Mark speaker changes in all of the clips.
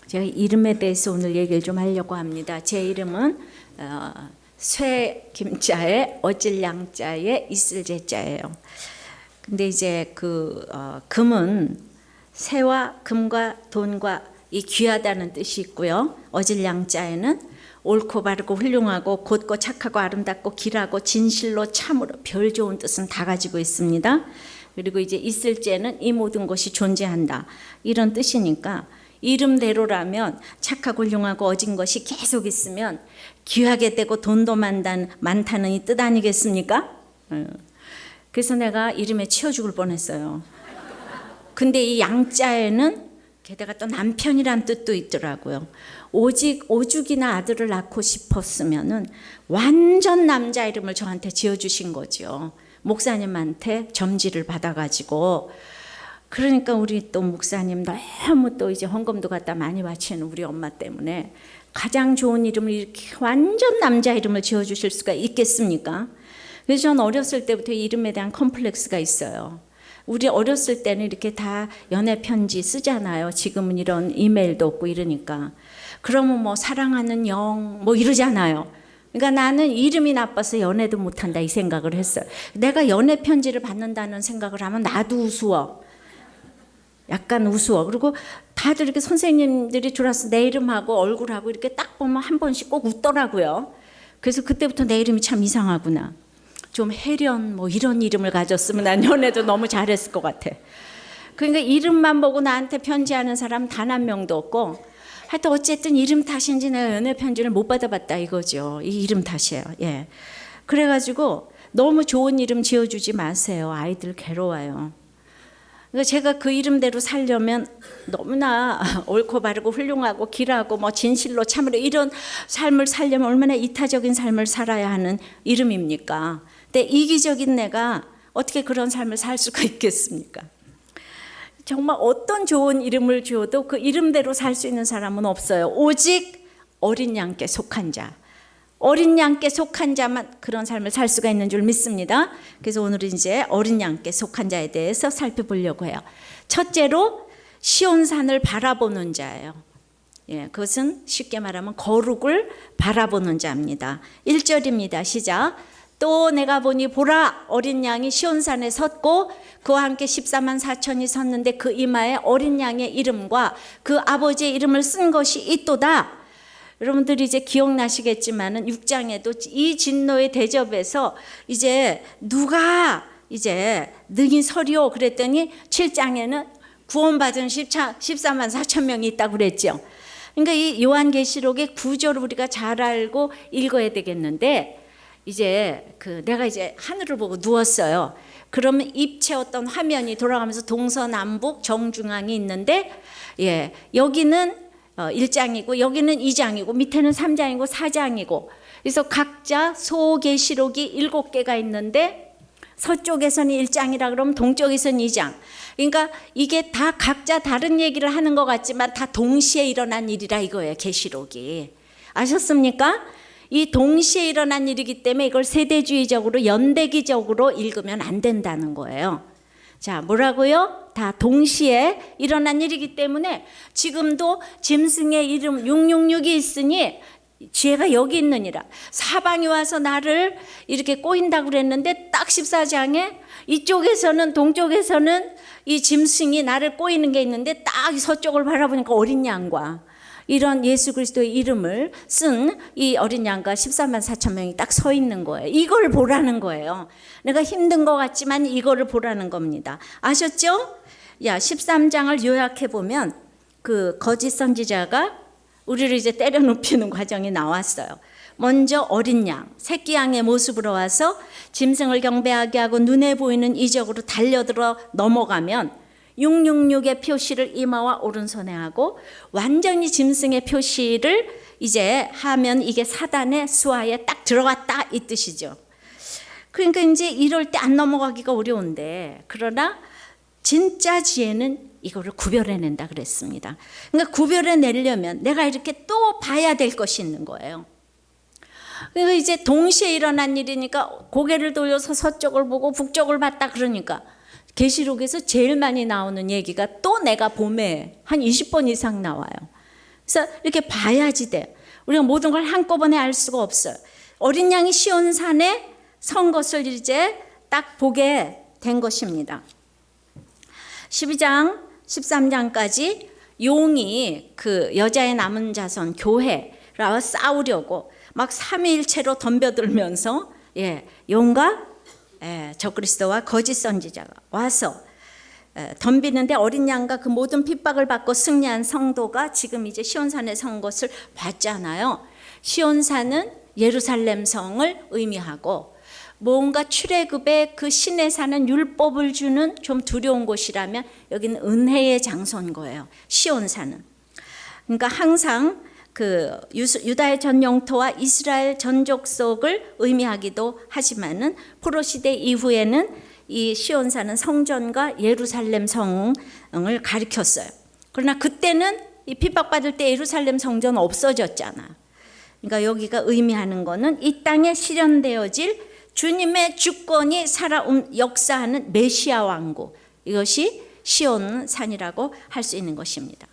Speaker 1: 제가 이름에 대해서 오늘 얘기를 좀 하려고 합니다. 제 이름은 쇠 김자에 어질 양자에 있을 제자예요. 근데 이제 금은 새와 금과 돈과 이 귀하다는 뜻이 있고요. 어질 양자에는 옳고 바르고 훌륭하고 곧고 착하고 아름답고 길하고 진실로 참으로 별 좋은 뜻은 다 가지고 있습니다. 그리고 이제 있을 제는 이 모든 것이 존재한다 이런 뜻이니까 이름대로라면 착하고 훌륭하고 어진 것이 계속 있으면 귀하게 되고 돈도 많다는 이 뜻 아니겠습니까? 그래서 내가 이름에 치여 죽을 뻔했어요. 근데 이 양자에는 게다가 또 남편이란 뜻도 있더라고요. 오직 오죽이나 아들을 낳고 싶었으면은 완전 남자 이름을 저한테 지어주신 거죠. 목사님한테 점지를 받아가지고. 그러니까 우리 또 목사님 너무 또 이제 헌금도 갖다 많이 바치는 우리 엄마 때문에 가장 좋은 이름을 이렇게 완전 남자 이름을 지어주실 수가 있겠습니까? 그래서 저는 어렸을 때부터 이름에 대한 컴플렉스가 있어요. 우리 어렸을 때는 이렇게 다 연애 편지 쓰잖아요. 지금은 이런 이메일도 없고 이러니까. 그러면 뭐 사랑하는 영 뭐 이러잖아요. 그러니까 나는 이름이 나빠서 연애도 못한다 이 생각을 했어요. 내가 연애 편지를 받는다는 생각을 하면 나도 우스워. 약간 우스워. 그리고 다들 이렇게 선생님들이 들어와서 내 이름하고 얼굴하고 이렇게 딱 보면 한 번씩 꼭 웃더라고요. 그래서 그때부터 내 이름이 참 이상하구나. 좀 혜련 뭐 이런 이름을 가졌으면 난 연애도 너무 잘했을 것 같아. 그러니까 이름만 보고 나한테 편지하는 사람 단 한 명도 없고 하여튼 어쨌든 이름 탓인지 내가 연애 편지를 못 받아봤다 이거죠. 이 이름 탓이에요. 예. 그래가지고 너무 좋은 이름 지어주지 마세요. 아이들 괴로워요. 그러니까 제가 그 이름대로 살려면 너무나 옳고 바르고 훌륭하고 길하고 뭐 진실로 참으로 이런 삶을 살려면 얼마나 이타적인 삶을 살아야 하는 이름입니까? 근데 이기적인 내가 어떻게 그런 삶을 살 수가 있겠습니까? 정말 어떤 좋은 이름을 지어도 그 이름대로 살 수 있는 사람은 없어요. 오직 어린 양께 속한 자. 어린 양께 속한 자만 그런 삶을 살 수가 있는 줄 믿습니다. 그래서 오늘은 이제 어린 양께 속한 자에 대해서 살펴보려고 해요. 첫째로 시온산을 바라보는 자예요. 예, 그것은 쉽게 말하면 거룩을 바라보는 자입니다. 1절입니다. 시작. 또 내가 보니 보라 어린 양이 시온산에 섰고 그와 함께 14만 4천이 섰는데 그 이마에 어린 양의 이름과 그 아버지의 이름을 쓴 것이 있도다. 여러분들이 이제 기억나시겠지만은 6장에도 이 진노의 대접에서 이제 누가 이제 능히 서리오 그랬더니 7장에는 구원받은 14만 4천 명이 있다고 그랬죠. 그러니까 이 요한계시록의 구조를 우리가 잘 알고 읽어야 되겠는데 이제 내가 이제 하늘을 보고 누웠어요. 그러면 입체 어떤 화면이 돌아가면서 동서남북 정중앙이 있는데 예, 여기는 1장이고 여기는 2장이고 밑에는 3장이고 4장이고 그래서 각자 소계시록이 7개가 있는데 서쪽에서는 1장이라 그러면 동쪽에서는 2장. 그러니까 이게 다 각자 다른 얘기를 하는 것 같지만 다 동시에 일어난 일이라 이거예요. 계시록이. 아셨습니까? 이 동시에 일어난 일이기 때문에 이걸 세대주의적으로 연대기적으로 읽으면 안 된다는 거예요. 자, 뭐라고요? 다 동시에 일어난 일이기 때문에 지금도 짐승의 이름 666이 있으니 죄가 여기 있느니라. 사방이 와서 나를 이렇게 꼬인다고 그랬는데 딱 14장에 이쪽에서는 동쪽에서는 이 짐승이 나를 꼬이는 게 있는데 딱 서쪽을 바라보니까 어린 양과 이런 예수 그리스도의 이름을 쓴 이 어린 양과 14만 4천 명이 딱 서 있는 거예요. 이걸 보라는 거예요. 내가 힘든 것 같지만 이거를 보라는 겁니다. 아셨죠? 13장을 요약해 보면 그 거짓 선지자가 우리를 이제 때려 눕히는 과정이 나왔어요. 먼저 어린 양, 새끼 양의 모습으로 와서 짐승을 경배하게 하고 눈에 보이는 이적으로 달려들어 넘어가면 666의 표시를 이마와 오른손에 하고 완전히 짐승의 표시를 이제 하면 이게 사단의 수하에 딱 들어갔다 이 뜻이죠. 그러니까 이제 이럴 때 안 넘어가기가 어려운데 그러나 진짜 지혜는 이거를 구별해낸다 그랬습니다. 그러니까 구별해내려면 내가 이렇게 또 봐야 될 것이 있는 거예요. 그러니까 이제 동시에 일어난 일이니까 고개를 돌려서 서쪽을 보고 북쪽을 봤다 그러니까 계시록에서 제일 많이 나오는 얘기가 또 내가 봄에 한 20번 이상 나와요. 그래서 이렇게 봐야지 돼. 우리가 모든 걸 한꺼번에 알 수가 없어요. 어린 양이 시온산에 선 것을 이제 딱 보게 된 것입니다. 12장 13장까지 용이 그 여자의 남은 자손 교회와 싸우려고 막 삼위일체로 덤벼들면서 용과 적그리스도와 거짓 선지자가 와서 덤비는데 어린 양과 그 모든 핍박을 받고 승리한 성도가 지금 이제 시온산에 선 것을 봤잖아요. 시온산은 예루살렘 성을 의미하고 뭔가 출애굽의 그 신에 사는 율법을 주는 좀 두려운 곳이라면 여기는 은혜의 장소인 거예요. 시온산은. 그러니까 항상 그 유다의 전 영토와 이스라엘 전 족속을 의미하기도 하지만은 포로 시대 이후에는 이 시온산은 성전과 예루살렘 성을 가리켰어요. 그러나 그때는 이 핍박받을 때 예루살렘 성전 없어졌잖아. 그러니까 여기가 의미하는 거는 이 땅에 실현되어질 주님의 주권이 역사하는 메시아 왕국, 이것이 시온산이라고 할 수 있는 것입니다.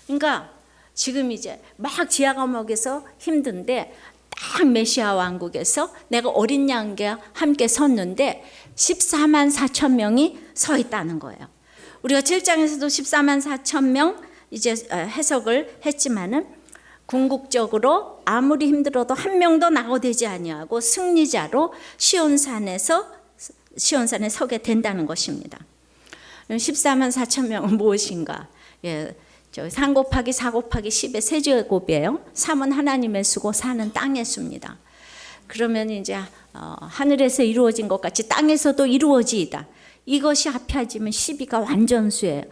Speaker 1: 그러니까 지금 이제 막 지하 감옥에서 힘든데 딱 메시아 왕국에서 내가 어린 양과 함께 섰는데 14만 4천 명이 서 있다는 거예요. 우리가 7장에서도 14만 4천 명 이제 해석을 했지만은 궁극적으로 아무리 힘들어도 한 명도 낙오되지 아니하고 승리자로 시온산에 서게 된다는 것입니다. 14만 4천 명은 무엇인가? 3 곱하기 4 곱하기 10의 세제곱이에요. 3은 하나님의 수고 4는 땅의 수입니다. 그러면 이제 하늘에서 이루어진 것 같이 땅에서도 이루어지이다. 이것이 합해지면 12가 완전수예요.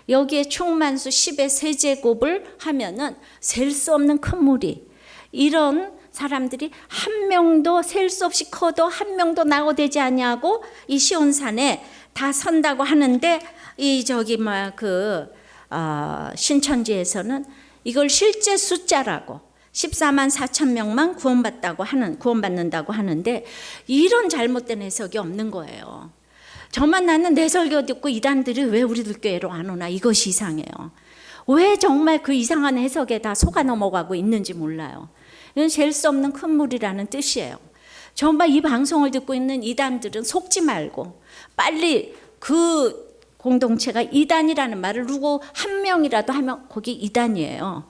Speaker 1: 여기에 충만수 10의 세제곱을 하면은 셀 수 없는 큰 무리. 이런 사람들이 한 명도 셀 수 없이 커도 한 명도 낙오되지 아니하고 이 시온산에 다 선다고 하는데 이 신천지에서는 이걸 실제 숫자라고 14만 4천 명만 구원받는다고 하는데 이런 잘못된 해석이 없는 거예요. 저만 나는 내 설교 듣고 이단들이 왜 우리들 교회로 안 오나, 이것이 이상해요. 왜 정말 그 이상한 해석에 다 속아 넘어가고 있는지 몰라요. 이건 셀 수 없는 큰 물이라는 뜻이에요. 정말 이 방송을 듣고 있는 이단들은 속지 말고 빨리 그 공동체가 이단이라는 말을 누구 한 명이라도 하면 거기 이단이에요.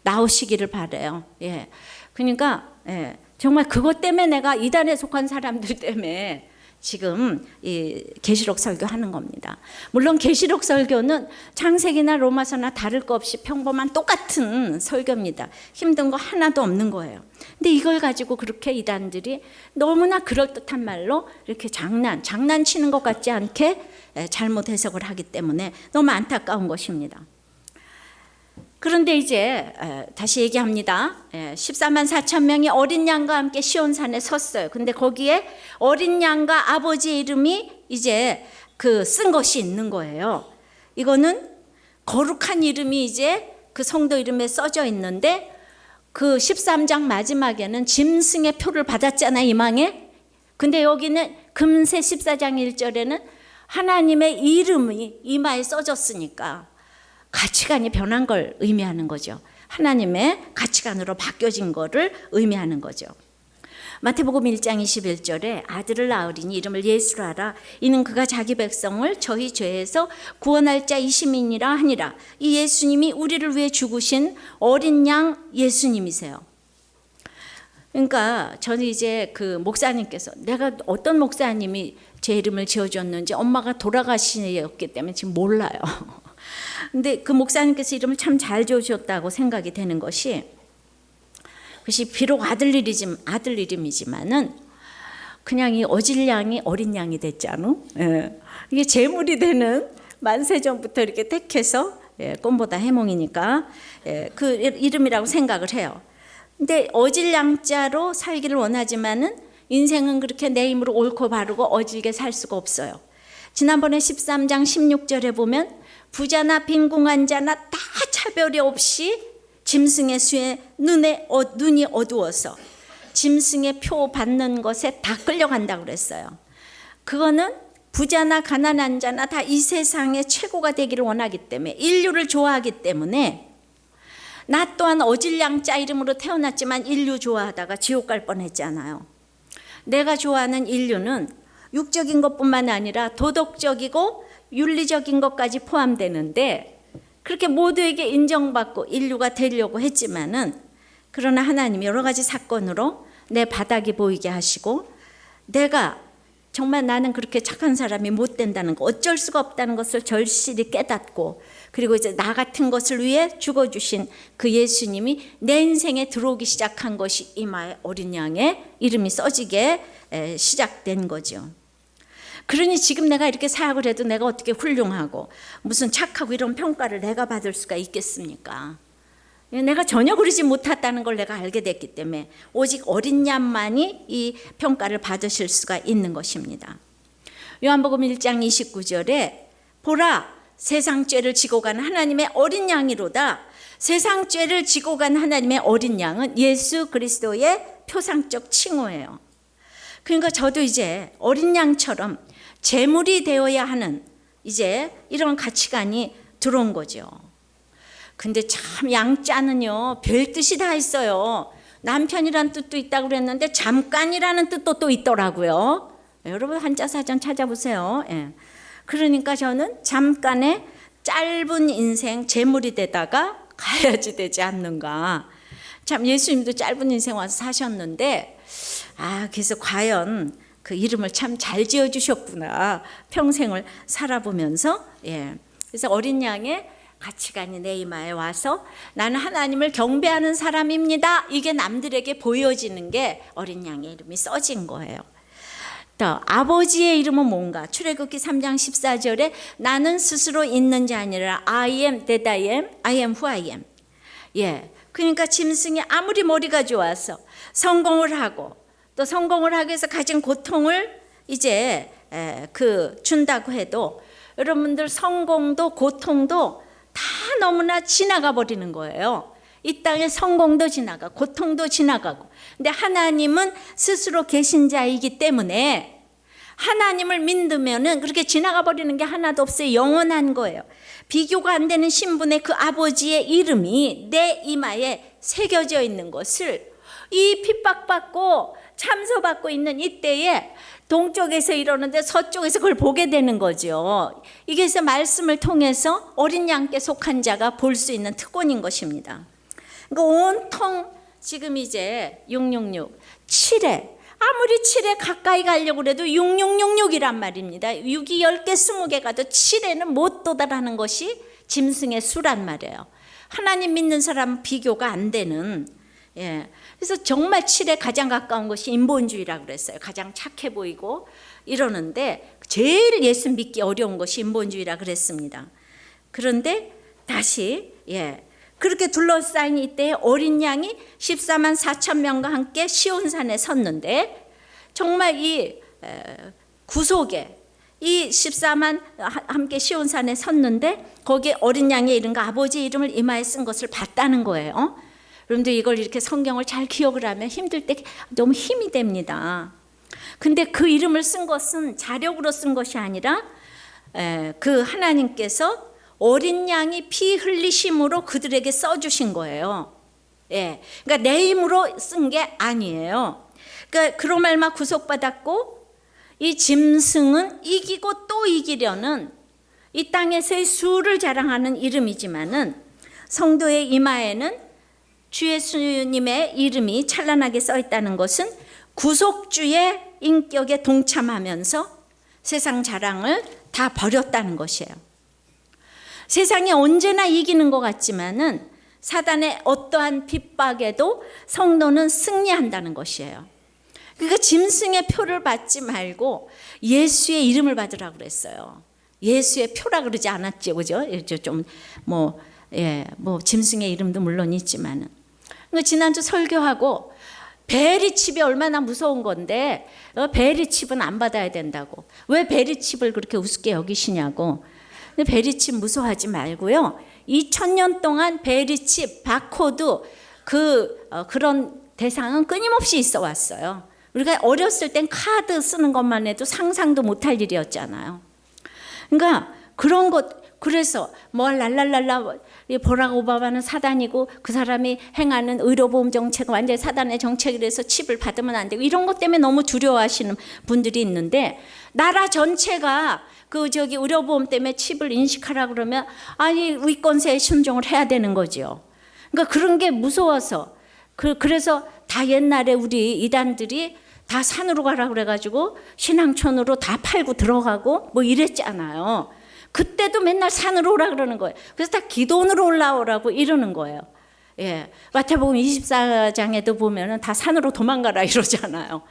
Speaker 1: 나오시기를 바라요. 그러니까 정말 그것 때문에 내가 이단에 속한 사람들 때문에 지금 이 계시록 설교하는 겁니다. 물론 계시록 설교는 창세기나 로마서나 다를 것 없이 평범한 똑같은 설교입니다. 힘든 거 하나도 없는 거예요. 근데 이걸 가지고 그렇게 이단들이 너무나 그럴듯한 말로 이렇게 장난치는 것 같지 않게 잘못 해석을 하기 때문에 너무 안타까운 것입니다. 그런데 이제 다시 얘기합니다. 14만 4천 명이 어린 양과 함께 시온산에 섰어요. 근데 거기에 어린 양과 아버지의 이름이 이제 쓴 것이 있는 거예요. 이거는 거룩한 이름이 이제 그 성도 이름에 써져 있는데 그 13장 마지막에는 짐승의 표를 받았잖아요, 이망에. 근데 여기는 금세 14장 1절에는 하나님의 이름이 이마에 써졌으니까 가치관이 변한 걸 의미하는 거죠. 하나님의 가치관으로 바뀌어진 거를 의미하는 거죠. 마태복음 1장 21절에 아들을 낳으리니 이름을 예수라 하라. 이는 그가 자기 백성을 저희 죄에서 구원할 자이심이니라 하니라. 이 예수님이 우리를 위해 죽으신 어린 양 예수님이세요. 그러니까 저는 이제 그 목사님께서, 내가 어떤 목사님이 제 이름을 지어줬는지 엄마가 돌아가시었기 때문에 지금 몰라요. 근데 그 목사님께서 이름을 참 잘 지어주셨다고 생각이 되는 것이 비록 아들 이름이지만은 그냥 이 어질양이 어린 양이 됐잖아. 이게 제물이 되는 만세전부터 이렇게 택해서 껌보다 해몽이니까 그 이름이라고 생각을 해요. 근데 어질양자로 살기를 원하지만은 인생은 그렇게 내 힘으로 옳고 바르고 어질게 살 수가 없어요. 지난번에 13장 16절에 보면 부자나 빈궁한 자나 다 차별이 없이 짐승의 수에 눈이 어두워서 짐승의 표 받는 것에 다 끌려간다고 그랬어요. 그거는 부자나 가난한 자나 다 이 세상의 최고가 되기를 원하기 때문에, 인류를 좋아하기 때문에 나 또한 어질량자 이름으로 태어났지만 인류 좋아하다가 지옥 갈 뻔했잖아요. 내가 좋아하는 인류는 육적인 것뿐만 아니라 도덕적이고 윤리적인 것까지 포함되는데, 그렇게 모두에게 인정받고 인류가 되려고 했지만은, 그러나 하나님이 여러 가지 사건으로 내 바닥이 보이게 하시고, 내가 정말 나는 그렇게 착한 사람이 못 된다는 거, 어쩔 수가 없다는 것을 절실히 깨닫고, 그리고 이제 나 같은 것을 위해 죽어주신 그 예수님이 내 인생에 들어오기 시작한 것이 이마에 어린 양의 이름이 써지게 시작된 거죠. 그러니 지금 내가 이렇게 사역을 해도 내가 어떻게 훌륭하고 무슨 착하고 이런 평가를 내가 받을 수가 있겠습니까? 내가 전혀 그러지 못했다는 걸 내가 알게 됐기 때문에 오직 어린 양만이 이 평가를 받으실 수가 있는 것입니다. 요한복음 1장 29절에 보라, 세상 죄를 지고 간 하나님의 어린 양이로다. 세상 죄를 지고 간 하나님의 어린 양은 예수 그리스도의 표상적 칭호예요. 그러니까 저도 이제 어린 양처럼 제물이 되어야 하는 이제 이런 가치관이 들어온 거죠. 근데 참 양자는요, 별 뜻이 다 있어요. 남편이란 뜻도 있다고 그랬는데 잠깐이라는 뜻도 또 있더라고요. 여러분 한자 사전 찾아보세요. 예. 그러니까 저는 잠깐의 짧은 인생 제물이 되다가 가야지 되지 않는가. 참 예수님도 짧은 인생 와서 사셨는데, 그래서 과연 그 이름을 참 잘 지어주셨구나. 평생을 살아보면서. 그래서 어린 양의 가치관이 내 이마에 와서 나는 하나님을 경배하는 사람입니다. 이게 남들에게 보여지는 게 어린 양의 이름이 써진 거예요. 또 아버지의 이름은 뭔가? 출애굽기 3장 14절에 나는 스스로 있는 자 아니라 I am that I am, I am who I am. 그러니까 짐승이 아무리 머리가 좋아서 성공을 하고 또 성공을 하기 위해서 가진 고통을 이제 준다고 해도 여러분들 성공도 고통도 다 너무나 지나가 버리는 거예요. 이 땅에 성공도 지나가 고통도 지나가고, 근데 하나님은 스스로 계신 자이기 때문에 하나님을 믿으면은 그렇게 지나가 버리는 게 하나도 없어요. 영원한 거예요. 비교가 안 되는 신분의 그 아버지의 이름이 내 이마에 새겨져 있는 것을 이 핍박받고 참소받고 있는 이때에 동쪽에서 이러는데 서쪽에서 그걸 보게 되는 거죠. 이게 그래서 말씀을 통해서 어린 양께 속한 자가 볼 수 있는 특권인 것입니다. 그러니까 온통 지금 이제 666, 7회, 아무리 7회 가까이 가려고 해도 6666이란 말입니다. 6이 10개, 20개 가도 7회는 못 도달하는 것이 짐승의 수란 말이에요. 하나님 믿는 사람은 비교가 안 되는. 그래서 정말 7에 가장 가까운 것이 인본주의라고 그랬어요. 가장 착해 보이고 이러는데 제일 예수 믿기 어려운 것이 인본주의라고 그랬습니다. 그런데 다시 그렇게 둘러싸인 이때에 어린 양이 14만 4천 명과 함께 시온산에 섰는데, 정말 이 구속에 이 14만 함께 시온산에 섰는데 거기에 어린 양의 이름과 아버지의 이름을 이마에 쓴 것을 봤다는 거예요. 여러분들 이걸 이렇게 성경을 잘 기억을 하면 힘들 때 너무 힘이 됩니다. 근데 그 이름을 쓴 것은 자력으로 쓴 것이 아니라 그 하나님께서 어린 양이 피 흘리심으로 그들에게 써주신 거예요. 그러니까 내 힘으로 쓴 게 아니에요. 그러니까 그로 말미암아 구속받았고, 이 짐승은 이기고 또 이기려는 이 땅에서의 수를 자랑하는 이름이지만은 성도의 이마에는 주 예수님의 이름이 찬란하게 써 있다는 것은 구속주의 인격에 동참하면서 세상 자랑을 다 버렸다는 것이에요. 세상이 언제나 이기는 것 같지만은 사단의 어떠한 핍박에도 성도는 승리한다는 것이에요. 그러니까 짐승의 표를 받지 말고 예수의 이름을 받으라고 그랬어요. 예수의 표라 그러지 않았죠, 그죠? 뭐 짐승의 이름도 물론 있지만은. 지난주 설교하고 베리칩이 얼마나 무서운 건데 베리칩은 안 받아야 된다고. 왜 베리칩을 그렇게 우습게 여기시냐고. 근데 베리칩 무서워하지 말고요. 2000년 동안 베리칩, 바코드 그런 대상은 끊임없이 있어 왔어요. 우리가 어렸을 땐 카드 쓰는 것만 해도 상상도 못할 일이었잖아요. 그러니까 그런 것, 그래서 뭐 랄랄랄라 버락 오바마는 사단이고 그 사람이 행하는 의료보험 정책은 완전히 사단의 정책이라서 칩을 받으면 안 되고 이런 것 때문에 너무 두려워하시는 분들이 있는데, 나라 전체가 그 의료보험 때문에 칩을 인식하라 그러면 아니 위권세에 순종을 해야 되는 거죠. 그러니까 그런 게 무서워서 그래서 다 옛날에 우리 이단들이 다 산으로 가라 그래가지고 신앙촌으로 다 팔고 들어가고 뭐 이랬잖아요. 그때도 맨날 산으로 오라 그러는 거예요. 그래서 다 기도원으로 올라오라고 이러는 거예요. 예, 마태복음 24장에도 보면은 다 산으로 도망가라 이러잖아요.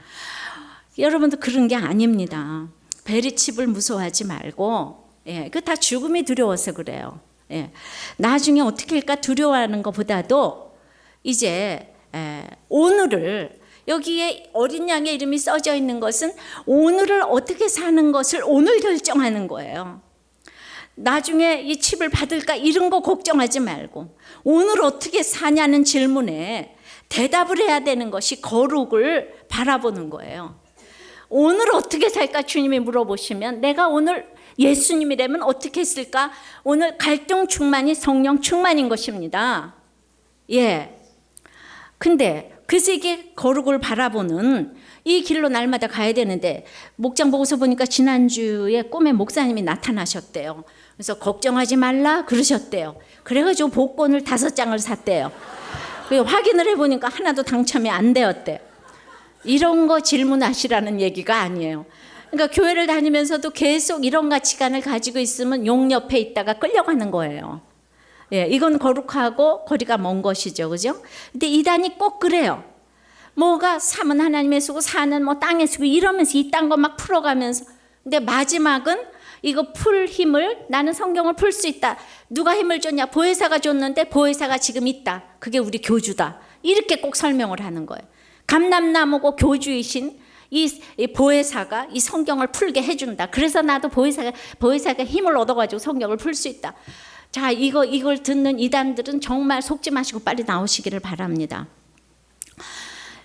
Speaker 1: 여러분도 그런 게 아닙니다. 베리칩을 무서워하지 말고, 예, 그 다 죽음이 두려워서 그래요. 예, 나중에 어떻게 할까 두려워하는 것보다도 이제 오늘을, 여기에 어린 양의 이름이 써져 있는 것은 오늘을 어떻게 사는 것을 오늘 결정하는 거예요. 나중에 이 칩을 받을까 이런 거 걱정하지 말고 오늘 어떻게 사냐는 질문에 대답을 해야 되는 것이 거룩을 바라보는 거예요. 오늘 어떻게 살까 주님이 물어보시면 내가 오늘 예수님이라면 어떻게 했을까? 오늘 갈등 충만이 성령 충만인 것입니다. 예. 근데 그래서 이게 거룩을 바라보는 이 길로 날마다 가야 되는데, 목장 보고서 보니까 지난주에 꿈에 목사님이 나타나셨대요. 그래서 걱정하지 말라 그러셨대요. 그래가지고 복권을 5장을 샀대요. 확인을 해보니까 하나도 당첨이 안 되었대요. 이런 거 질문하시라는 얘기가 아니에요. 그러니까 교회를 다니면서도 계속 이런 가치관을 가지고 있으면 용 옆에 있다가 끌려가는 거예요. 예, 이건 거룩하고 거리가 먼 것이죠, 그죠? 근데 이단이 꼭 그래요. 뭐가 3은 하나님의 수고 4는 뭐 땅의 수고 이러면서 이딴 거 막 풀어가면서, 근데 마지막은 이거 풀 힘을, 나는 성경을 풀 수 있다. 누가 힘을 줬냐? 보혜사가 줬는데 보혜사가 지금 있다. 그게 우리 교주다. 이렇게 꼭 설명을 하는 거예요. 감람나무고 교주이신 이 보혜사가 이 성경을 풀게 해준다. 그래서 나도 보혜사가 힘을 얻어가지고 성경을 풀 수 있다. 자, 이걸 듣는 이단들은 정말 속지 마시고 빨리 나오시기를 바랍니다.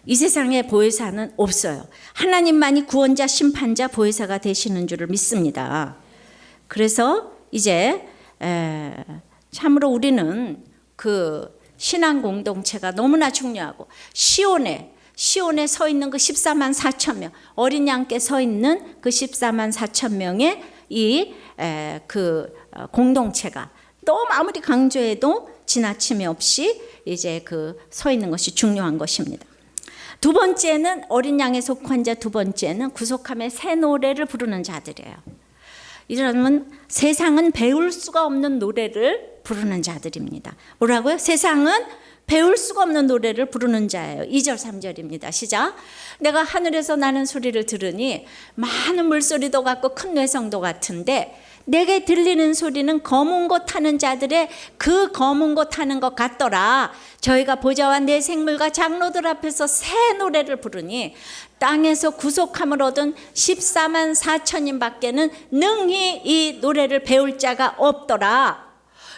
Speaker 1: 이 세상에 보혜사는 없어요. 하나님만이 구원자, 심판자, 보혜사가 되시는 줄을 믿습니다. 그래서 이제 참으로 우리는 그 신앙 공동체가 너무나 중요하고, 시온에 서 있는 그 14만 4천 명, 어린 양께 서 있는 그 14만 4천 명의 그 공동체가 너무 아무리 강조해도 지나침이 없이 이제 그 서 있는 것이 중요한 것입니다. 두 번째는 어린 양에 속한 자, 두 번째는 구속함의 새 노래를 부르는 자들이에요. 이러면 세상은 배울 수가 없는 노래를 부르는 자들입니다. 뭐라고요? 세상은 배울 수가 없는 노래를 부르는 자예요. 2절 3절입니다. 시작. 내가 하늘에서 나는 소리를 들으니 많은 물소리도 같고 큰 뇌성도 같은데 내게 들리는 소리는 검은 것 타는 자들의 그 검은 것 타는 것 같더라. 저희가 보좌와 내 생물과 장로들 앞에서 새 노래를 부르니 땅에서 구속함을 얻은 14만 4천인 밖에는 능히 이 노래를 배울 자가 없더라.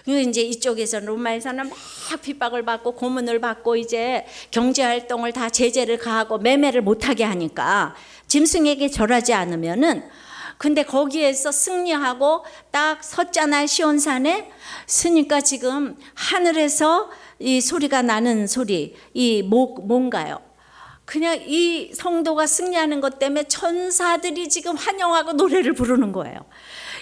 Speaker 1: 이제 이쪽에서는 로마에서는 막 핍박을 받고 고문을 받고 이제 경제활동을 다 제재를 가하고 매매를 못하게 하니까 짐승에게 절하지 않으면은, 근데 거기에서 승리하고 딱 섰잖아요. 시온산에 서니까 지금 하늘에서 이 소리가 나는 소리, 이 뭔가요? 그냥 이 성도가 승리하는 것 때문에 천사들이 지금 환영하고 노래를 부르는 거예요.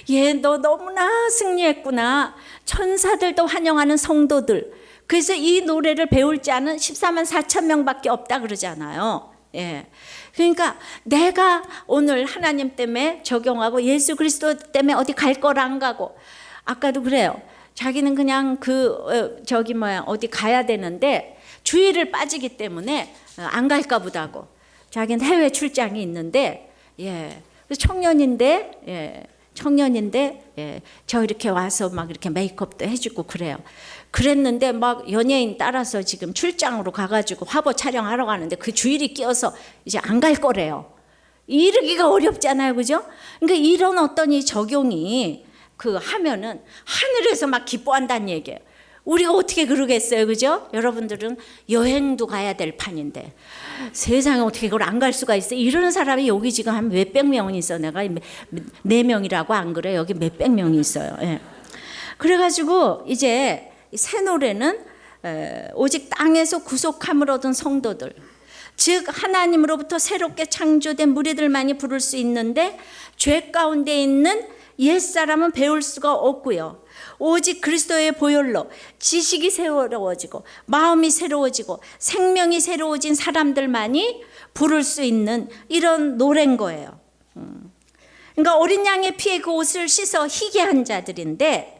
Speaker 1: 예, 너 너무나 승리했구나. 천사들도 환영하는 성도들. 그래서 이 노래를 배울 자는 14만 4천 명밖에 없다 그러잖아요. 예. 그러니까 내가 오늘 하나님 때문에 적용하고 예수 그리스도 때문에 어디 갈 거라 안 가고, 아까도 그래요. 자기는 그냥 어디 가야 되는데 주일을 빠지기 때문에 안 갈까 보다고. 자기는 해외 출장이 있는데, 예. 청년인데 저 이렇게 와서 막 이렇게 메이크업도 해주고 그래요. 그랬는데 막 연예인 따라서 지금 출장으로 가가지고 화보 촬영하러 가는데 그 주일이 끼어서 이제 안 갈 거래요. 이르기가 어렵잖아요, 그죠? 그러니까 이런 어떤 이 적용이 하면은 하늘에서 막 기뻐한다는 얘기예요. 우리가 어떻게 그러겠어요, 그죠? 여러분들은 여행도 가야 될 판인데 세상에 어떻게 그걸 안 갈 수가 있어? 이러는 사람이 여기 지금 한 몇백 명이 있어. 내가 4명이라고 안 그래? 여기 몇백 명이 있어요. 예. 그래가지고 이제 새 노래는 오직 땅에서 구속함을 얻은 성도들, 즉 하나님으로부터 새롭게 창조된 무리들만이 부를 수 있는데, 죄 가운데 있는 옛사람은 배울 수가 없고요. 오직 그리스도의 보혈로 지식이 새로워지고 마음이 새로워지고 생명이 새로워진 사람들만이 부를 수 있는 이런 노래인 거예요. 그러니까 어린 양의 피에 그 옷을 씻어 희게 한 자들인데,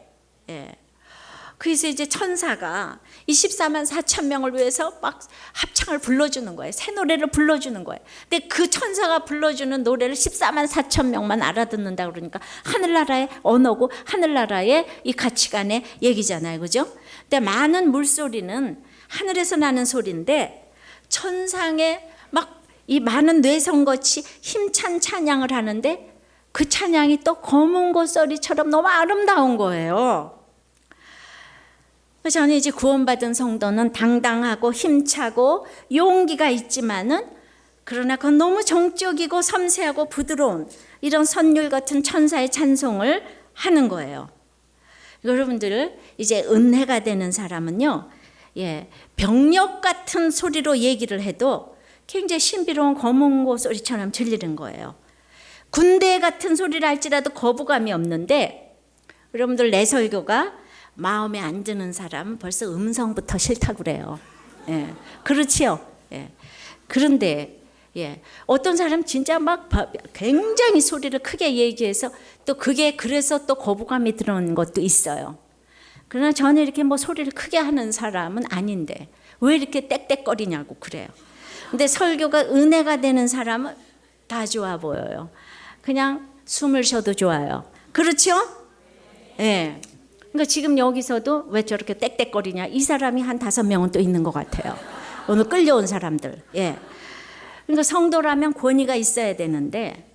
Speaker 1: 그래서 이제 천사가 이 14만 4천 명을 위해서 막 합창을 불러주는 거예요. 새 노래를 불러주는 거예요. 근데 그 천사가 불러주는 노래를 14만 4천 명만 알아듣는다 그러니까 하늘나라의 언어고 하늘나라의 이 가치관의 얘기잖아요. 그죠? 근데 많은 물소리는 하늘에서 나는 소리인데, 천상에 막 이 많은 뇌성같이 힘찬 찬양을 하는데 그 찬양이 또 검은 고소리처럼 너무 아름다운 거예요. 저는 이제 구원받은 성도는 당당하고 힘차고 용기가 있지만은, 그러나 그건 너무 정적이고 섬세하고 부드러운 이런 선율 같은 천사의 찬송을 하는 거예요. 여러분들 이제 은혜가 되는 사람은요, 병력 같은 소리로 얘기를 해도 굉장히 신비로운 검은 고소리처럼 들리는 거예요. 군대 같은 소리를 할지라도 거부감이 없는데, 여러분들 내 설교가 마음에 안 드는 사람은 벌써 음성부터 싫다고 그래요. 그렇지요. 그런데 어떤 사람 진짜 막 굉장히 소리를 크게 얘기해서 또 그게 그래서 또 거부감이 드는 것도 있어요. 그러나 저는 이렇게 뭐 소리를 크게 하는 사람은 아닌데 왜 이렇게 떽떽거리냐고 그래요. 근데 설교가 은혜가 되는 사람은 다 좋아 보여요. 그냥 숨을 쉬어도 좋아요. 그렇죠? 그러니까 지금 여기서도 왜 저렇게 떽떽거리냐, 이 사람이 한 5명은 또 있는 것 같아요. 오늘 끌려온 사람들. 그러니까 성도라면 권위가 있어야 되는데,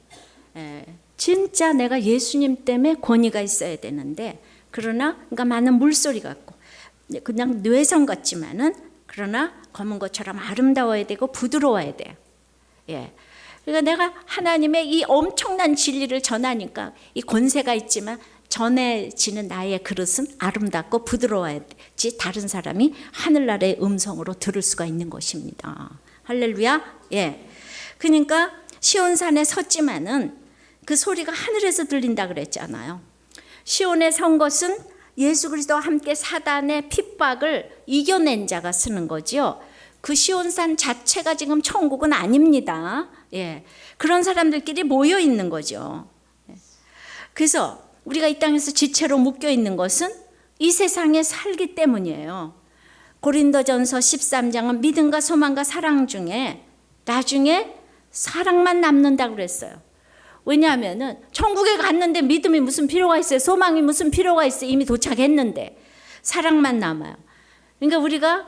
Speaker 1: 진짜 내가 예수님 때문에 권위가 있어야 되는데, 그러나 그러니까 많은 물소리 같고 그냥 뇌성 같지만은, 그러나 검은 것처럼 아름다워야 되고 부드러워야 돼요. 그러니까 내가 하나님의 이 엄청난 진리를 전하니까 이 권세가 있지만 전해지는 나의 그릇은 아름답고 부드러워야지 다른 사람이 하늘나라의 음성으로 들을 수가 있는 것입니다. 할렐루야. 그러니까 시온산에 섰지만은 그 소리가 하늘에서 들린다 그랬잖아요. 시온에 선 것은 예수 그리스도와 함께 사단의 핍박을 이겨낸 자가 쓰는 거죠. 그 시온산 자체가 지금 천국은 아닙니다. 그런 사람들끼리 모여 있는 거죠. 그래서 우리가 이 땅에서 지체로 묶여 있는 것은 이 세상에 살기 때문이에요. 고린도전서 13장은 믿음과 소망과 사랑 중에 나중에 사랑만 남는다고 그랬어요. 왜냐하면 천국에 갔는데 믿음이 무슨 필요가 있어요? 소망이 무슨 필요가 있어요? 이미 도착했는데 사랑만 남아요. 그러니까 우리가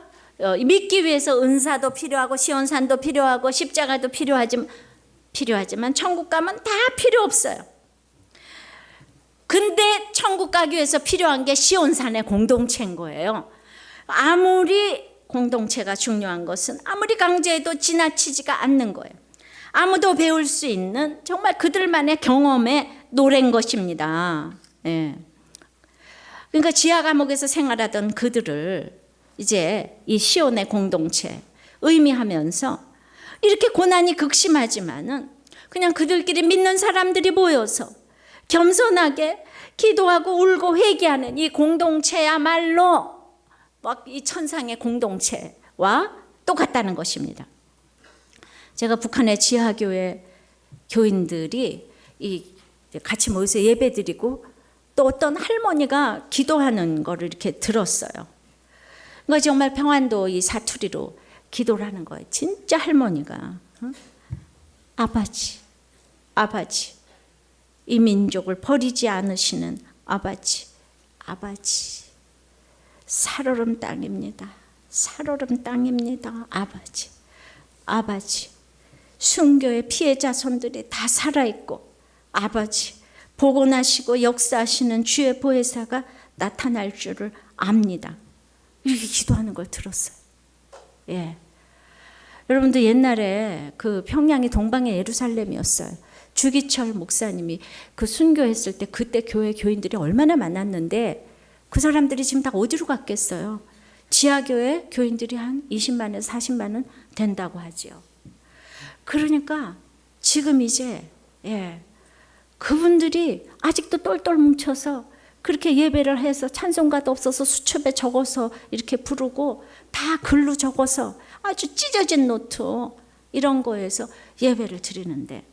Speaker 1: 믿기 위해서 은사도 필요하고 시온산도 필요하고 십자가도 필요하지만 천국 가면 다 필요 없어요. 근데 천국 가기 위해서 필요한 게 시온산의 공동체인 거예요. 아무리 공동체가 중요한 것은 아무리 강조해도 지나치지가 않는 거예요. 아무도 배울 수 있는 정말 그들만의 경험의 노래인 것입니다. 그러니까 지하 감옥에서 생활하던 그들을 이제 이 시온의 공동체 의미하면서, 이렇게 고난이 극심하지만은 그냥 그들끼리 믿는 사람들이 모여서 겸손하게 기도하고 울고 회개하는 이 공동체야말로 막 이 천상의 공동체와 똑같다는 것입니다. 제가 북한의 지하교회 교인들이 같이 모여서 예배드리고 또 어떤 할머니가 기도하는 거를 이렇게 들었어요. 그러니까 정말 평안도 이 사투리로 기도를 하는 거예요. 진짜 할머니가 아버지, 아버지, 이 민족을 버리지 않으시는 아버지, 아버지, 살얼음 땅입니다. 살얼음 땅입니다. 아버지, 아버지, 순교의 피해자 손들이 다 살아있고, 아버지, 복원하시고 역사하시는 주의 보혜사가 나타날 줄을 압니다. 이렇게 기도하는 걸 들었어요. 여러분들 옛날에 그 평양이 동방의 예루살렘이었어요. 주기철 목사님이 그 순교했을 때 그때 교회 교인들이 얼마나 많았는데 그 사람들이 지금 다 어디로 갔겠어요? 지하교회 교인들이 한 20만에서 40만은 된다고 하지요. 그러니까 지금 이제 그분들이 아직도 똘똘 뭉쳐서 그렇게 예배를 해서 찬송가도 없어서 수첩에 적어서 이렇게 부르고 다 글로 적어서 아주 찢어진 노트 이런 거에서 예배를 드리는데,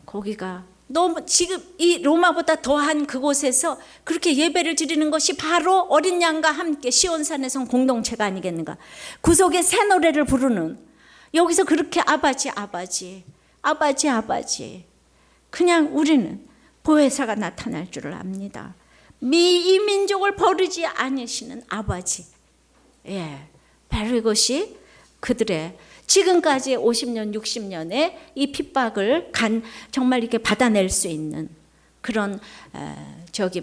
Speaker 1: 거기가 너무 지금 이 로마보다 더한 그곳에서 그렇게 예배를 드리는 것이 바로 어린 양과 함께 시온산에서 공동체가 아니겠는가. 구속의 새 노래를 부르는, 여기서 그렇게 아바지 아바지 아바지 아바지, 그냥 우리는 보혜사가 나타날 줄을 압니다. 이 민족을 버리지 아니시는 아버지. 바로 이것이 그들의 지금까지 50년 60년의 이 핍박을 정말 이렇게 받아낼 수 있는 그런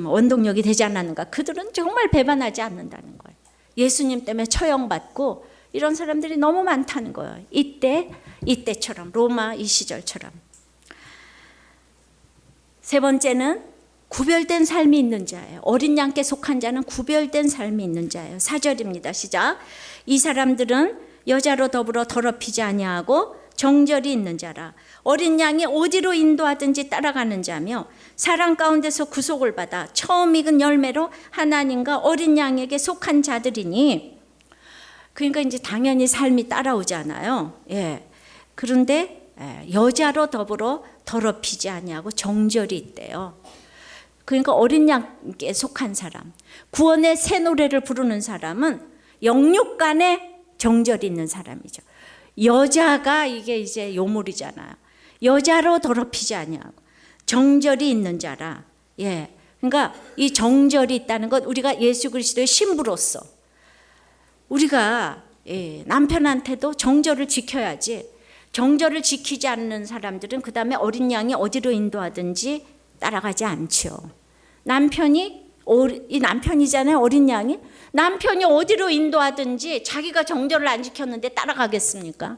Speaker 1: 원동력이 되지 않았는가. 그들은 정말 배반하지 않는다는 거예요. 예수님 때문에 처형받고 이런 사람들이 너무 많다는 거예요. 이때처럼, 로마 이 시절처럼. 세 번째는 구별된 삶이 있는 자예요. 어린 양께 속한 자는 구별된 삶이 있는 자예요. 4절입니다. 시작. 이 사람들은 여자로 더불어 더럽히지 아니하고 정절이 있는 자라. 어린 양이 어디로 인도하든지 따라가는 자며 사랑 가운데서 구속을 받아 처음 익은 열매로 하나님과 어린 양에게 속한 자들이니. 그러니까 이제 당연히 삶이 따라오잖아요. 그런데 여자로 더불어 더럽히지 아니하고 정절이 있대요. 그러니까 어린 양께 속한 사람, 구원의 새 노래를 부르는 사람은 영육 간에 정절이 있는 사람이죠. 여자가 이게 이제 요물이잖아요. 여자로 더럽히지 아니하고 정절이 있는 자라. 그러니까 이 정절이 있다는 것, 우리가 예수 그리스도의 신부로서 우리가 남편한테도 정절을 지켜야지. 정절을 지키지 않는 사람들은 그 다음에 어린 양이 어디로 인도하든지 따라가지 않죠. 이 남편이잖아요. 어린 양이 남편이 어디로 인도하든지 자기가 정절을 안 지켰는데 따라가겠습니까?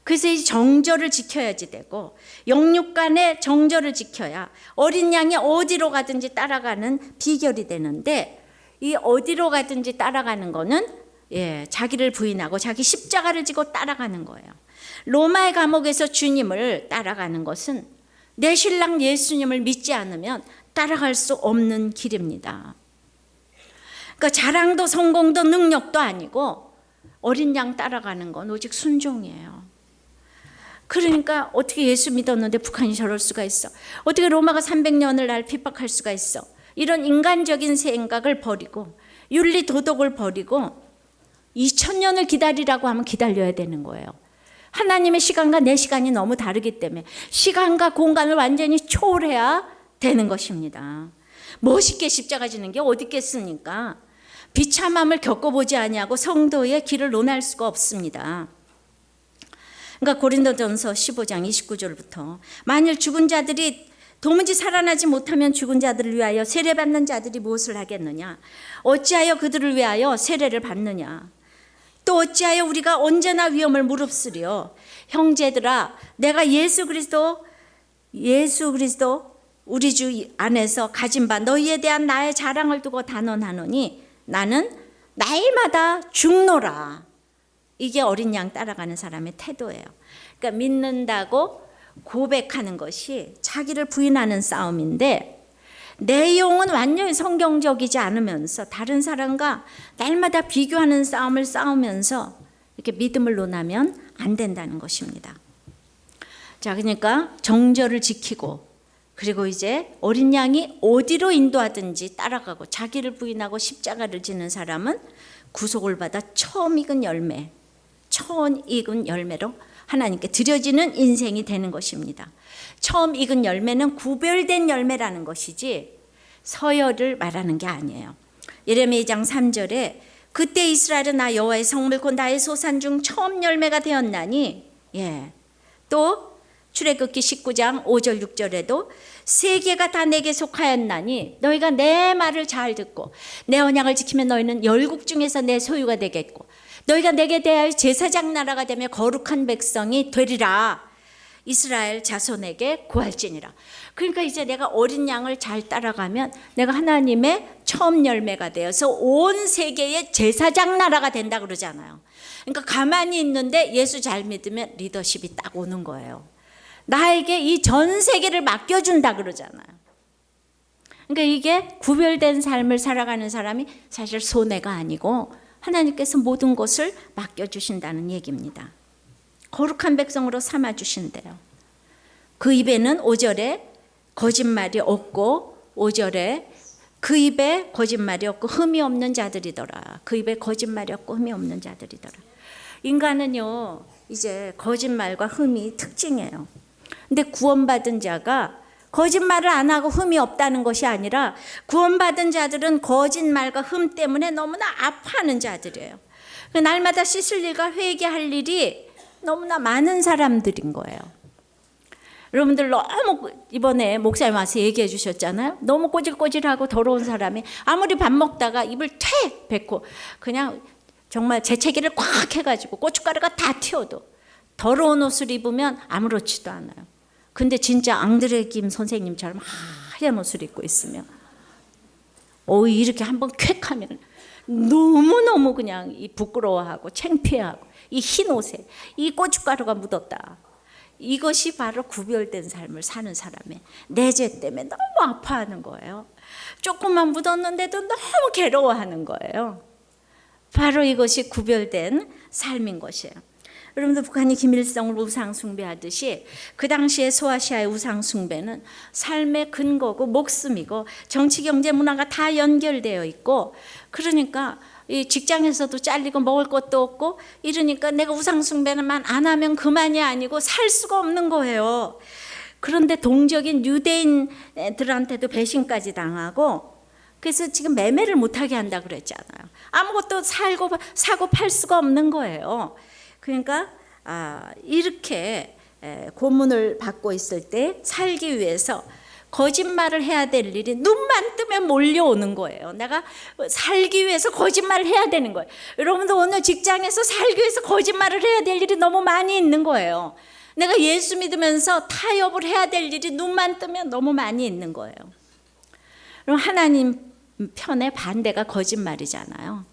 Speaker 1: 그래서 이 정절을 지켜야지 되고, 영육 간의 정절을 지켜야 어린 양이 어디로 가든지 따라가는 비결이 되는데, 이 어디로 가든지 따라가는 거는 자기를 부인하고 자기 십자가를 지고 따라가는 거예요. 로마의 감옥에서 주님을 따라가는 것은 내 신랑 예수님을 믿지 않으면 따라갈 수 없는 길입니다. 그러니까 자랑도 성공도 능력도 아니고 어린 양 따라가는 건 오직 순종이에요. 그러니까 어떻게 예수 믿었는데 북한이 저럴 수가 있어? 어떻게 로마가 300년을 날 핍박할 수가 있어? 이런 인간적인 생각을 버리고 윤리 도덕을 버리고 2000년을 기다리라고 하면 기다려야 되는 거예요. 하나님의 시간과 내 시간이 너무 다르기 때문에 시간과 공간을 완전히 초월해야 되는 것입니다. 멋있게 십자가 지는 게 어디 있겠습니까? 비참함을 겪어보지 아니하고 성도의 길을 논할 수가 없습니다. 그러니까 고린도전서 15장 29절부터 만일 죽은 자들이 도무지 살아나지 못하면 죽은 자들을 위하여 세례받는 자들이 무엇을 하겠느냐? 어찌하여 그들을 위하여 세례를 받느냐? 또 어찌하여 우리가 언제나 위험을 무릅쓰려? 형제들아, 내가 예수 그리스도 우리 주 안에서 가진 바 너희에 대한 나의 자랑을 두고 단언하노니 나는 날마다 죽노라. 이게 어린 양 따라가는 사람의 태도예요. 그러니까 믿는다고 고백하는 것이 자기를 부인하는 싸움인데, 내용은 완전히 성경적이지 않으면서 다른 사람과 날마다 비교하는 싸움을 싸우면서 이렇게 믿음을 논하면 안 된다는 것입니다. 자, 그러니까 정절을 지키고, 그리고 이제 어린 양이 어디로 인도하든지 따라가고 자기를 부인하고 십자가를 지는 사람은 구속을 받아 처음 익은 열매로 하나님께 드려지는 인생이 되는 것입니다. 처음 익은 열매는 구별된 열매라는 것이지 서열을 말하는 게 아니에요. 예레미야 2장 3절에 그때 이스라엘은 나 여호와의 성물 곧 나의 소산 중 처음 열매가 되었나니, 또 출애굽기 19장 5절 6절에도 세계가 다 내게 속하였나니 너희가 내 말을 잘 듣고 내 언약을 지키면 너희는 열국 중에서 내 소유가 되겠고 너희가 내게 대하여 제사장 나라가 되며 거룩한 백성이 되리라. 이스라엘 자손에게 구할지니라. 그러니까 이제 내가 어린 양을 잘 따라가면 내가 하나님의 처음 열매가 되어서 온 세계의 제사장 나라가 된다 그러잖아요. 그러니까 가만히 있는데 예수 잘 믿으면 리더십이 딱 오는 거예요. 나에게 이 전 세계를 맡겨준다 그러잖아요. 그러니까 이게 구별된 삶을 살아가는 사람이 사실 손해가 아니고 하나님께서 모든 것을 맡겨주신다는 얘기입니다. 거룩한 백성으로 삼아주신대요. 그 입에는 5절에 거짓말이 없고 5절에 그 입에 거짓말이 없고 흠이 없는 자들이더라. 그 입에 거짓말이 없고 흠이 없는 자들이더라. 인간은요 이제 거짓말과 흠이 특징이에요. 근데 구원받은 자가 거짓말을 안 하고 흠이 없다는 것이 아니라 구원받은 자들은 거짓말과 흠 때문에 너무나 아파하는 자들이에요. 날마다 씻을 일과 회개할 일이 너무나 많은 사람들인 거예요. 여러분들 너무 이번에 목사님 와서 얘기해 주셨잖아요. 너무 꼬질꼬질하고 더러운 사람이 아무리 밥 먹다가 입을 퇴 뱉고 그냥 정말 재채기를 꽉 해가지고 고춧가루가 다 튀어도 더러운 옷을 입으면 아무렇지도 않아요. 근데 진짜 앙드레 김 선생님처럼 하얀 옷을 입고 있으면 이렇게 한번 쾌 하면 너무너무 그냥 부끄러워하고 창피하고 이 흰 옷에 이 고춧가루가 묻었다. 이것이 바로 구별된 삶을 사는 사람의 내 죄 때문에 너무 아파하는 거예요. 조금만 묻었는데도 너무 괴로워하는 거예요. 바로 이것이 구별된 삶인 것이에요. 여러분들 북한이 김일성을 우상 숭배하듯이 그 당시에 소아시아의 우상 숭배는 삶의 근거고 목숨이고 정치, 경제, 문화가 다 연결되어 있고 그러니까 이 직장에서도 잘리고 먹을 것도 없고 이러니까 내가 우상 숭배만 안 하면 그만이 아니고 살 수가 없는 거예요. 그런데 동적인 유대인들한테도 배신까지 당하고 그래서 지금 매매를 못하게 한다 그랬잖아요. 아무것도 사고 팔 수가 없는 거예요. 그러니까 이렇게 고문을 받고 있을 때 살기 위해서 거짓말을 해야 될 일이 눈만 뜨면 몰려오는 거예요. 내가 살기 위해서 거짓말을 해야 되는 거예요. 여러분도 오늘 직장에서 살기 위해서 거짓말을 해야 될 일이 너무 많이 있는 거예요. 내가 예수 믿으면서 타협을 해야 될 일이 눈만 뜨면 너무 많이 있는 거예요. 그럼 하나님 편의 반대가 거짓말이잖아요.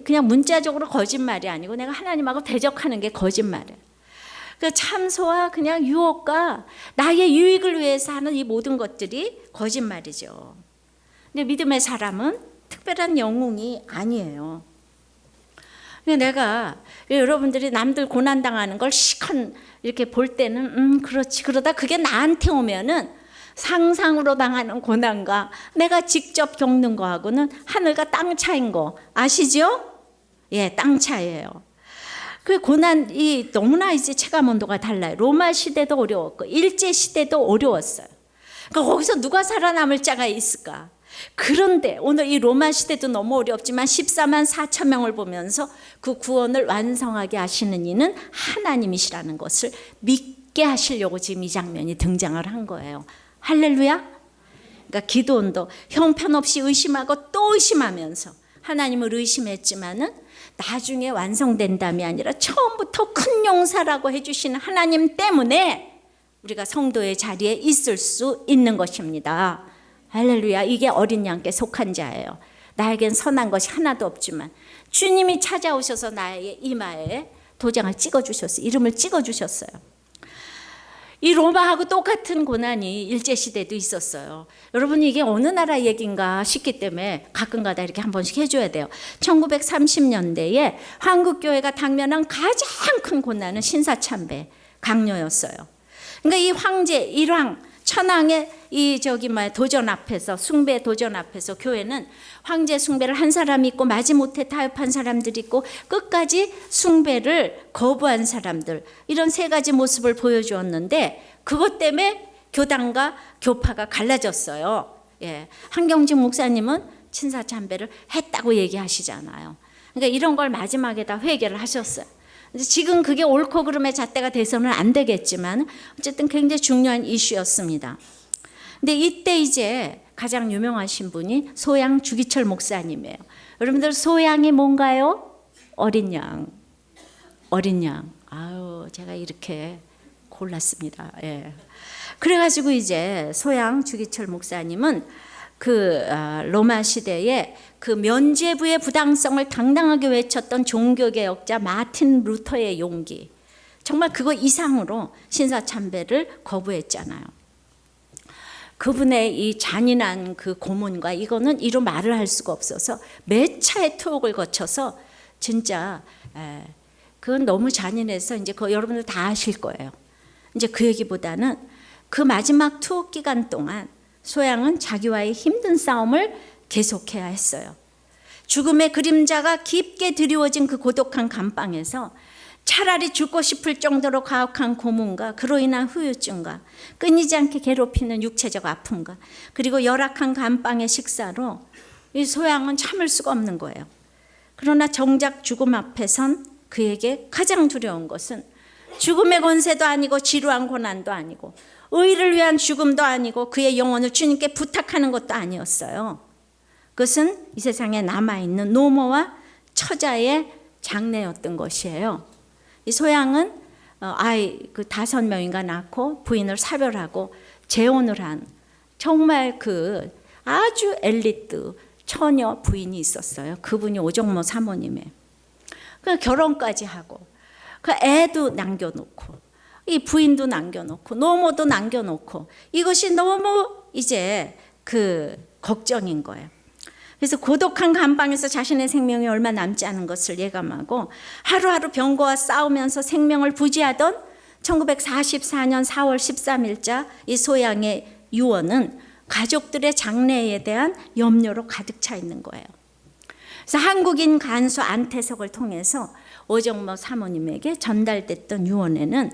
Speaker 1: 그냥 문자적으로 거짓말이 아니고 내가 하나님하고 대적하는 게 거짓말이에요. 그 참소와 그냥 유혹과 나의 유익을 위해서 하는 이 모든 것들이 거짓말이죠. 근데 믿음의 사람은 특별한 영웅이 아니에요. 내가 여러분들이 남들 고난당하는 걸 시컨 이렇게 볼 때는 그렇지 그러다 그게 나한테 오면은 상상으로 당하는 고난과 내가 직접 겪는 거하고는 하늘과 땅 차이인 거 아시죠? 예, 땅 차이예요. 그 고난이 너무나 이제 체감 온도가 달라요. 로마 시대도 어려웠고 일제 시대도 어려웠어요. 그러니까 거기서 누가 살아남을 자가 있을까? 그런데 오늘 이 로마 시대도 너무 어렵지만 14만 4천 명을 보면서 그 구원을 완성하게 하시는 이는 하나님이시라는 것을 믿게 하시려고 지금 이 장면이 등장을 한 거예요. 할렐루야. 그러니까 기도원도 형편없이 의심하고 또 의심하면서 하나님을 의심했지만은 나중에 완성된담이 아니라 처음부터 큰 용사라고 해주시는 하나님 때문에 우리가 성도의 자리에 있을 수 있는 것입니다. 할렐루야. 이게 어린 양께 속한 자예요. 나에겐 선한 것이 하나도 없지만 주님이 찾아오셔서 나의 이마에 도장을 찍어주셨어요. 이름을 찍어주셨어요. 이 로마하고 똑같은 고난이 일제시대도 있었어요. 여러분 이게 어느 나라 얘기인가 싶기 때문에 가끔가다 이렇게 한 번씩 해줘야 돼요. 1930년대에 한국교회가 당면한 가장 큰 고난은 신사참배 강요였어요. 그러니까 이 황제 일왕 천황의 도전 앞에서 숭배 도전 앞에서 교회는 황제 숭배를 한 사람이 있고 마지못해 타협한 사람들이 있고 끝까지 숭배를 거부한 사람들 이런 세 가지 모습을 보여주었는데 그것 때문에 교단과 교파가 갈라졌어요. 예, 한경직 목사님은 친사참배를 했다고 얘기하시잖아요. 그러니까 이런 걸 마지막에 다 회개를 하셨어요. 지금 그게 옳고 그름의 잣대가 돼서는 안 되겠지만 어쨌든 굉장히 중요한 이슈였습니다. 근데 이때 이제 가장 유명하신 분이 소양 주기철 목사님이에요. 여러분들 소양이 뭔가요? 어린 양. 어린 양. 아유, 제가 이렇게 골랐습니다. 예. 그래가지고 이제 소양 주기철 목사님은 그 로마 시대에 그 면죄부의 부당성을 당당하게 외쳤던 종교개혁자 마틴 루터의 용기, 정말 그거 이상으로 신사참배를 거부했잖아요. 그분의 이 잔인한 그 고문과 이거는 이루 말을 할 수가 없어서 몇 차의 투옥을 거쳐서 진짜 그건 너무 잔인해서 이제 그 여러분들 다 아실 거예요. 이제 그 얘기보다는 그 마지막 투옥 기간 동안 소양은 자기와의 힘든 싸움을 계속해야 했어요. 죽음의 그림자가 깊게 드리워진 그 고독한 감방에서 차라리 죽고 싶을 정도로 가혹한 고문과 그로 인한 후유증과 끊이지 않게 괴롭히는 육체적 아픔과 그리고 열악한 감방의 식사로 이 소양은 참을 수가 없는 거예요. 그러나 정작 죽음 앞에선 그에게 가장 두려운 것은 죽음의 권세도 아니고 지루한 고난도 아니고 의를 위한 죽음도 아니고 그의 영혼을 주님께 부탁하는 것도 아니었어요. 그것은 이 세상에 남아있는 노모와 처자의 장래였던 것이에요. 이 소양은 아이 그 5명인가 낳고 부인을 사별하고 재혼을 한 정말 그 아주 엘리트 처녀 부인이 있었어요. 그분이 오정모 사모님의. 그 결혼까지 하고 그 애도 남겨놓고 이 부인도 남겨놓고 노모도 남겨놓고 이것이 너무 이제 그 걱정인 거예요. 그래서 고독한 감방에서 자신의 생명이 얼마 남지 않은 것을 예감하고 하루하루 병거와 싸우면서 생명을 부지하던 1944년 4월 13일자 이 소양의 유언은 가족들의 장래에 대한 염려로 가득 차 있는 거예요. 그래서 한국인 간수 안태석을 통해서 오정모 사모님에게 전달됐던 유언에는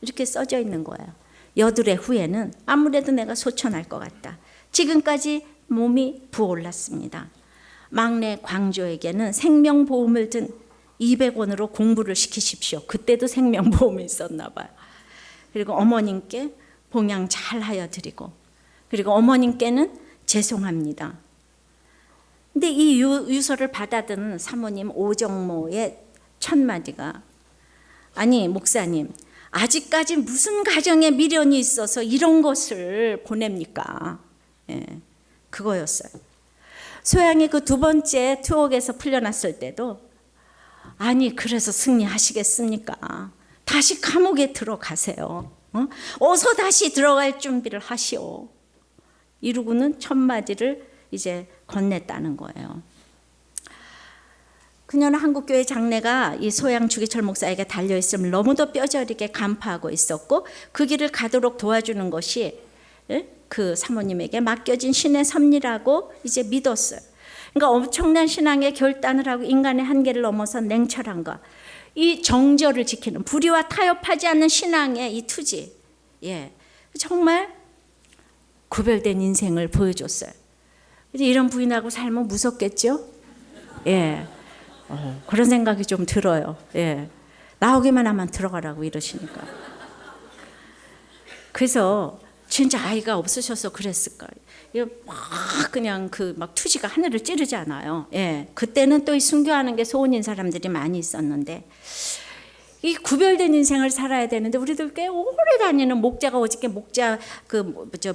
Speaker 1: 이렇게 써져 있는 거예요. 여둘의 후에는 아무래도 내가 소천할 것 같다. 지금까지 몸이 부어올랐습니다. 막내 광조에게는 생명보험을 든 200원으로 공부를 시키십시오. 그때도 생명보험이 있었나 봐요. 그리고 어머님께 봉양 잘하여 드리고 그리고 어머님께는 죄송합니다. 근데 이 유서를 받아드는 사모님 오정모의 첫 마디가 아니 목사님 아직까지 무슨 가정에 미련이 있어서 이런 것을 보냅니까? 예, 그거였어요. 소양이 그 2번째 투옥에서 풀려났을 때도 아니 그래서 승리하시겠습니까? 다시 감옥에 들어가세요. 어서 다시 들어갈 준비를 하시오. 이러고는 첫 마디를 이제 건넸다는 거예요. 그녀는 한국교회 장례가 이 소양 주기철 목사에게 달려있음을 너무도 뼈저리게 간파하고 있었고 그 길을 가도록 도와주는 것이 그 사모님에게 맡겨진 신의 섭리라고 이제 믿었어요. 그러니까 엄청난 신앙의 결단을 하고 인간의 한계를 넘어선 냉철함과 이 정절을 지키는 불의와 타협하지 않는 신앙의 이 투지, 예, 정말 구별된 인생을 보여줬어요. 이런 부인하고 살면 무섭겠죠? 예. 그런 생각이 좀 들어요. 예. 나오기만 하면 들어가라고 이러시니까. 그래서 진짜 아이가 없으셔서 그랬을까. 막 그냥 그 막 투지가 하늘을 찌르지 않아요. 예. 그때는 또 이 순교하는 게 소원인 사람들이 많이 있었는데 이 구별된 인생을 살아야 되는데 우리들 꽤 오래 다니는 목자가 어저께 목자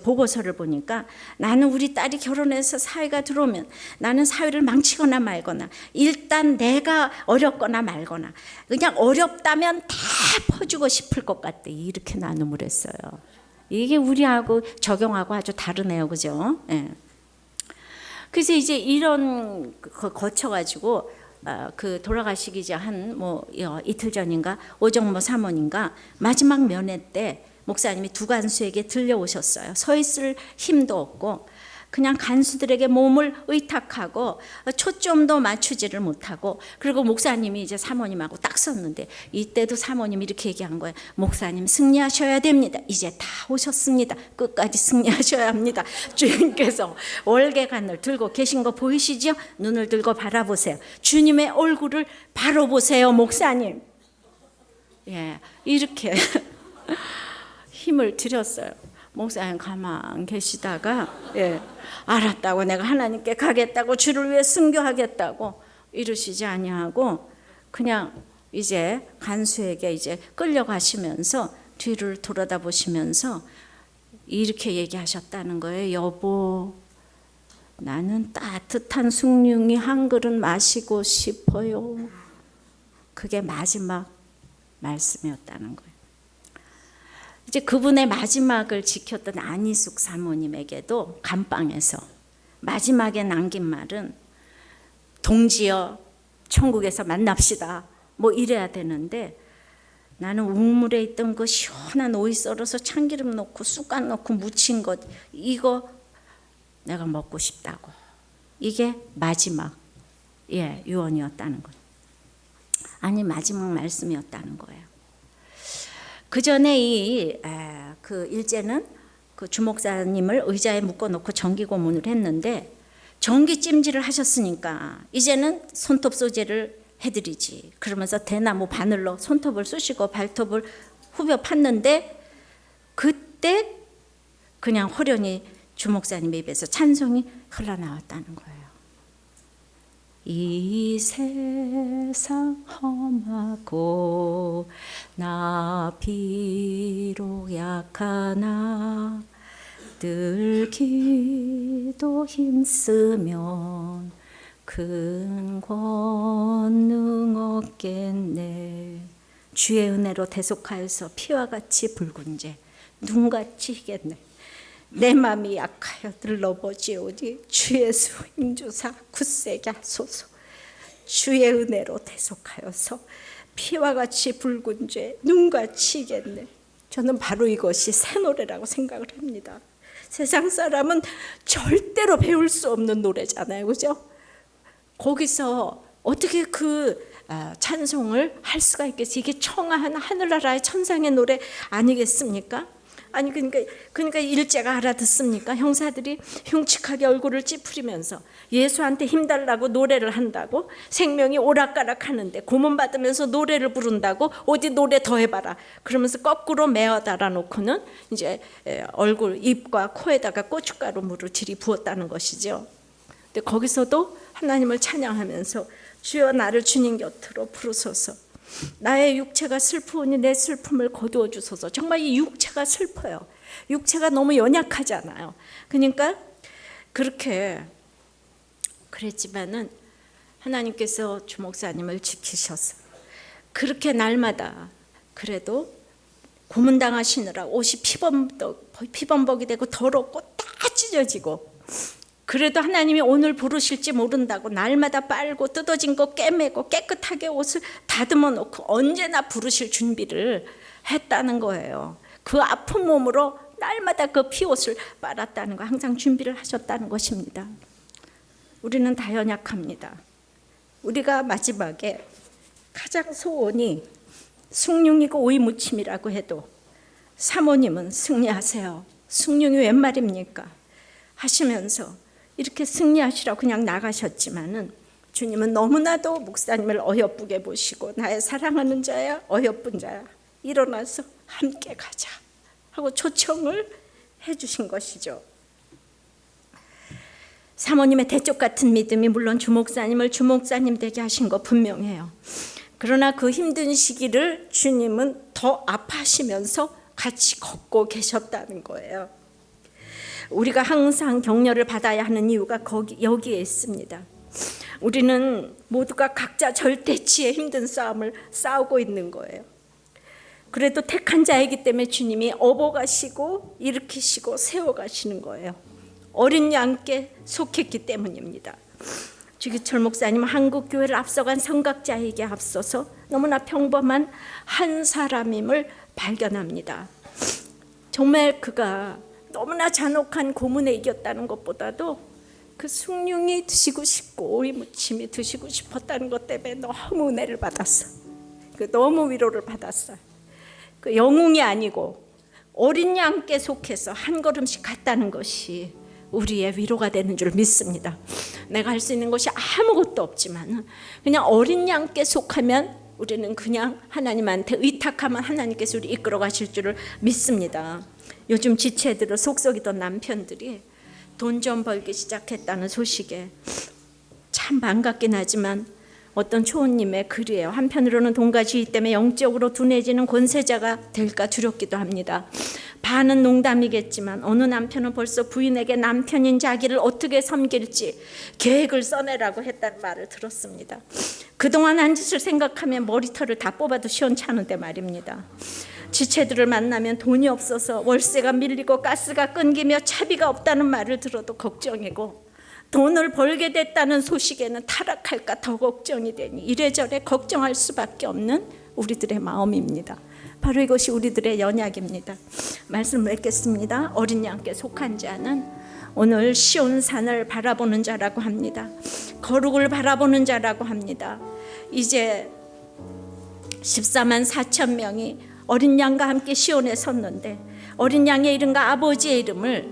Speaker 1: 보고서를 보니까 나는 우리 딸이 결혼해서 사회가 들어오면 나는 사회를 망치거나 말거나 일단 내가 어렵거나 말거나 그냥 어렵다면 다 퍼주고 싶을 것 같아. 이렇게 나눔을 했어요. 이게 우리하고 적용하고 아주 다르네요. 그죠? 예. 그래서 이제 이런 거 거쳐가지고 그 돌아가시기 이제 한 이틀 전인가 오정모 사모님과 마지막 면회 때 목사님이 두 간수에게 들려오셨어요. 서 있을 힘도 없고 그냥 간수들에게 몸을 의탁하고 초점도 맞추지를 못하고 그리고 목사님이 이제 사모님하고 딱 섰는데 이때도 사모님이 이렇게 얘기한 거예요. 목사님 승리하셔야 됩니다. 이제 다 오셨습니다. 끝까지 승리하셔야 합니다. 주님께서 월계관을 들고 계신 거 보이시죠? 눈을 들고 바라보세요. 주님의 얼굴을 바로 보세요, 목사님. 예, 이렇게 힘을 드렸어요. 목사님 가만 계시다가 알았다고 내가 하나님께 가겠다고 주를 위해 순교하겠다고 이러시지 아니하고 그냥 이제 간수에게 이제 끌려가시면서 뒤를 돌아다 보시면서 이렇게 얘기하셨다는 거예요. 여보, 나는 따뜻한 숭늉이 한 그릇 마시고 싶어요. 그게 마지막 말씀이었다는 거예요. 이제 그분의 마지막을 지켰던 안희숙 사모님에게도 감방에서 마지막에 남긴 말은 동지여 천국에서 만납시다 뭐 이래야 되는데, 나는 우물에 있던 그 시원한 오이 썰어서 참기름 넣고 쑥갓 넣고 무친 것, 이거 내가 먹고 싶다고. 이게 마지막 유언이었다는 거예요. 아니, 마지막 말씀이었다는 거예요. 그 전에 그 일제는 그 주목사님을 의자에 묶어놓고 전기 고문을 했는데, 전기 찜질을 하셨으니까 이제는 손톱 소재를 해드리지 그러면서 대나무 바늘로 손톱을 쑤시고 발톱을 후벼 팠는데, 그때 그냥 호련히 주목사님 입에서 찬송이 흘러나왔다는 거예요. 이 세상 험하고 나 비록 약하나 늘 기도 힘쓰면 큰 권능 얻겠네. 주의 은혜로 대속하여서 피와 같이 붉은 죄 눈같이 희겠네. 내 맘이 약하여 들러보지오니 주 예수 힘주사 굳세게 하소서. 주의 은혜로 대속하여서 피와 같이 붉은 죄 눈같이 희겠네. 저는 바로 이것이 새 노래라고 생각을 합니다. 세상 사람은 절대로 배울 수 없는 노래잖아요, 그죠? 거기서 어떻게 그 찬송을 할 수가 있겠어요? 이게 청아한 하늘나라의 천상의 노래 아니겠습니까? 아니 그러니까 일제가 알아듣습니까? 형사들이 흉측하게 얼굴을 찌푸리면서 예수한테 힘달라고 노래를 한다고, 생명이 오락가락 하는데 고문 받으면서 노래를 부른다고, 어디 노래 더 해봐라 그러면서 거꾸로 메어 달아놓고는 이제 얼굴 입과 코에다가 고춧가루 물을 들이 부었다는 것이죠. 근데 거기서도 하나님을 찬양하면서 주여 나를 주님 곁으로 부르소서. 나의 육체가 슬프오니 내 슬픔을 거두어 주소서. 정말 이 육체가 슬퍼요. 육체가 너무 연약하잖아요. 그러니까 그렇게 그랬지만은 하나님께서 주목사님을 지키셔서 그렇게 날마다 그래도 고문당하시느라 옷이 피범벅이 되고 더럽고 다 찢어지고, 그래도 하나님이 오늘 부르실지 모른다고 날마다 빨고 뜯어진 거 깨매고 깨끗하게 옷을 다듬어 놓고 언제나 부르실 준비를 했다는 거예요. 그 아픈 몸으로 날마다 그 피옷을 빨았다는 거, 항상 준비를 하셨다는 것입니다. 우리는 다 연약합니다. 우리가 마지막에 가장 소원이 숭늉이고 오이 무침이라고 해도 사모님은 승리하세요. 숭늉이 웬 말입니까? 하시면서 이렇게 승리하시라고 그냥 나가셨지만은, 주님은 너무나도 목사님을 어여쁘게 보시고 나의 사랑하는 자야, 어여쁜 자야, 일어나서 함께 가자 하고 초청을 해주신 것이죠. 사모님의 대쪽 같은 믿음이 물론 주목사님을 주목사님 되게 하신 거 분명해요. 그러나 그 힘든 시기를 주님은 더 아파하시면서 같이 걷고 계셨다는 거예요. 우리가 항상 격려를 받아야 하는 이유가 여기에 있습니다. 우리는 모두가 각자 절대치의 힘든 싸움을 싸우고 있는 거예요. 그래도 택한 자이기 때문에 주님이 업어가시고 일으키시고 세워가시는 거예요. 어린 양께 속했기 때문입니다. 주기철 목사님, 한국교회를 앞서간 성각자에게 앞서서 너무나 평범한 한 사람임을 발견합니다. 정말 그가 너무나 잔혹한 고문에 이겼다는 것보다도 그 숭늉이 드시고 싶고 오이 무침이 드시고 싶었다는 것 때문에 너무 은혜를 받았어. 너무 위로를 받았어요. 그 영웅이 아니고 어린 양께 속해서 한 걸음씩 갔다는 것이 우리의 위로가 되는 줄 믿습니다. 내가 할 수 있는 것이 아무것도 없지만 그냥 어린 양께 속하면 우리는 그냥 하나님한테 의탁하면 하나님께서 우리 이끌어 가실 줄을 믿습니다. 요즘 지체들을 속썩이던 남편들이 돈 좀 벌기 시작했다는 소식에 참 반갑긴 하지만 어떤 초원님의 글이에요. 한편으로는 돈과 지위 때문에 영적으로 둔해지는 권세자가 될까 두렵기도 합니다. 반은 농담이겠지만 어느 남편은 벌써 부인에게 남편인 자기를 어떻게 섬길지 계획을 써내라고 했다는 말을 들었습니다. 그동안 한 짓을 생각하면 머리털을 다 뽑아도 시원찮은데 말입니다. 지체들을 만나면 돈이 없어서 월세가 밀리고 가스가 끊기며 차비가 없다는 말을 들어도 걱정이고, 돈을 벌게 됐다는 소식에는 타락할까 더 걱정이 되니 이래저래 걱정할 수밖에 없는 우리들의 마음입니다. 바로 이것이 우리들의 연약입니다. 말씀을 맺겠습니다. 어린 양께 속한 자는 오늘 시온산을 바라보는 자라고 합니다. 거룩을 바라보는 자라고 합니다. 이제 14만 4천 명이 어린 양과 함께 시온에 섰는데 어린 양의 이름과 아버지의 이름을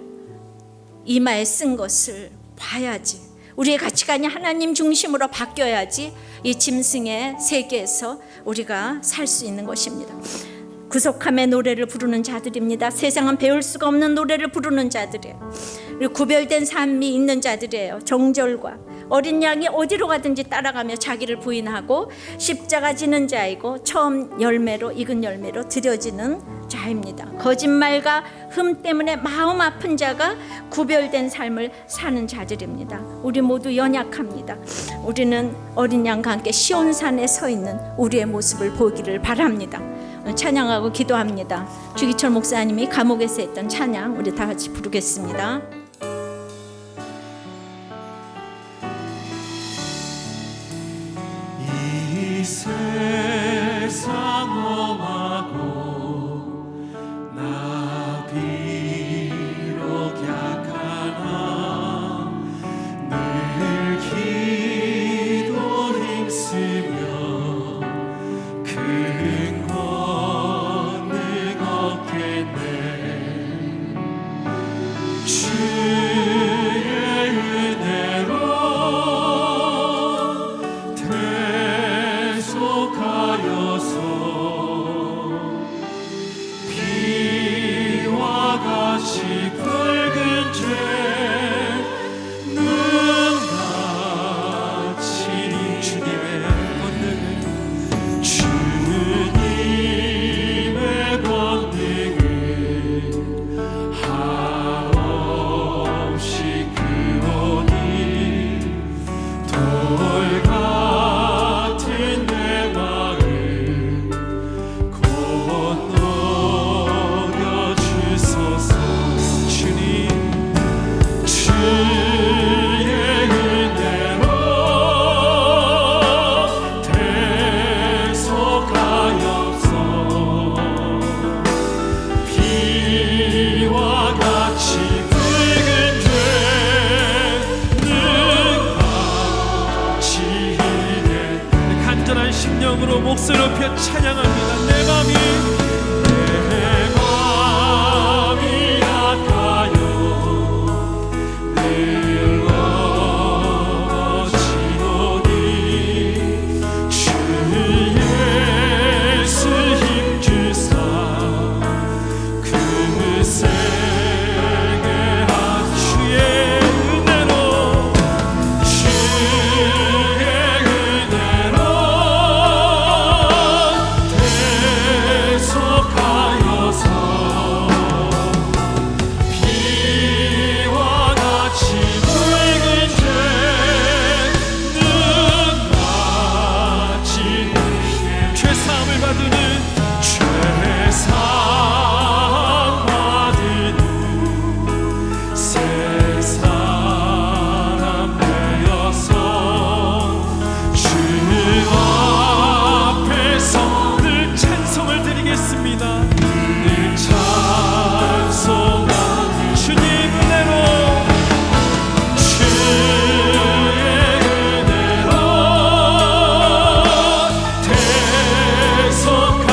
Speaker 1: 이마에 쓴 것을 봐야지, 우리의 가치관이 하나님 중심으로 바뀌어야지 이 짐승의 세계에서 우리가 살 수 있는 것입니다. 구속함의 노래를 부르는 자들입니다. 세상은 배울 수가 없는 노래를 부르는 자들이에요. 그리고 구별된 삶이 있는 자들이에요. 정절과 어린 양이 어디로 가든지 따라가며 자기를 부인하고 십자가 지는 자이고 처음 열매로 익은 열매로 드려지는 자입니다. 거짓말과 흠 때문에 마음 아픈 자가 구별된 삶을 사는 자들입니다. 우리 모두 연약합니다. 우리는 어린 양과 함께 시온산에 서 있는 우리의 모습을 보기를 바랍니다. 찬양하고 기도합니다. 주기철 목사님이 감옥에서 했던 찬양 우리 다 같이 부르겠습니다.
Speaker 2: 이 세상 험하고 나 비록 약하나 늘 기도 힘쓰며 큰 권능 얻겠네. 주의 은혜로 대속하여서 비와 같이 붉은 죄 눈같이 주님의 권능을 한없이 크오니 돌 같은 내 마음 건너려 주소서. 주님 주의 은혜로 대속하여서 비와 같이 붉은 죄 능같이 희게. 간절한 심령으로 목소리 높여 찬양합니다. 내 맘이 약하여 늘 넘어지노니 주 예수 힘주사 그 세계 주의 은혜로 대속하여서 비와 같이 붉은 죄 눈같이 죄사함을 받으는 새 사람 되어서 주 앞에서 늘 찬송을 드리겠습니다. 늘 찬송하는 주님 은혜로 대속하여서